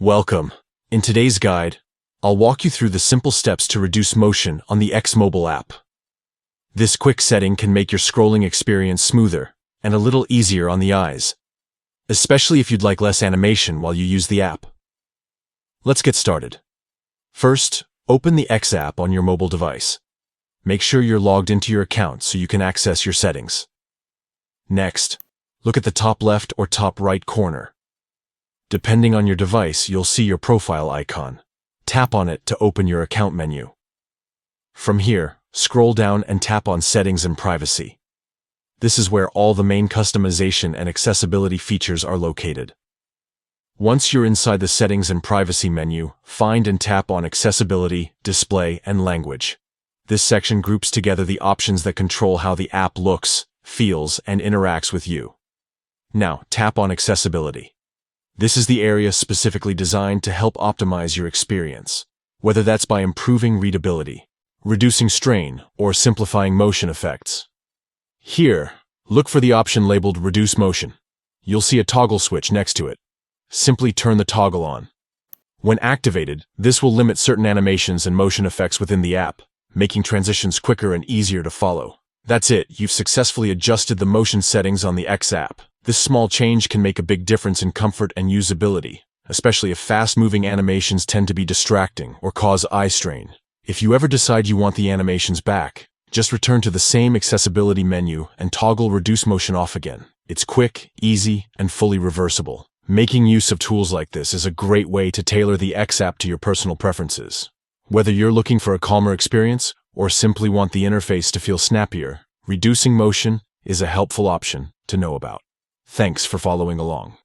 Welcome. In today's guide, I'll walk you through the simple steps to reduce motion on the X Mobile app. This quick setting can make your scrolling experience smoother and a little easier on the eyes, especially if you'd like less animation while you use the app. Let's get started. First, open the X app on your mobile device. Make sure you're logged into your account so you can access your settings. Next, look at the top left or top right corner. Depending on your device, you'll see your profile icon. Tap on it to open your account menu. From here, scroll down and tap on Settings and Privacy. This is where all the main customization and accessibility features are located. Once you're inside the Settings and Privacy menu, find and tap on Accessibility, Display, and Language. This section groups together the options that control how the app looks, feels, and interacts with you. Now, tap on Accessibility. This is the area specifically designed to help optimize your experience, whether that's by improving readability, reducing strain, or simplifying motion effects. Here, look for the option labeled Reduce Motion. You'll see a toggle switch next to it. Simply turn the toggle on. When activated, this will limit certain animations and motion effects within the app, making transitions quicker and easier to follow. That's it, you've successfully adjusted the motion settings on the X app. This small change can make a big difference in comfort and usability, especially if fast-moving animations tend to be distracting or cause eye strain. If you ever decide you want the animations back, just return to the same accessibility menu and toggle Reduce Motion off again. It's quick, easy, and fully reversible. Making use of tools like this is a great way to tailor the X app to your personal preferences. Whether you're looking for a calmer experience or simply want the interface to feel snappier, reducing motion is a helpful option to know about. Thanks for following along.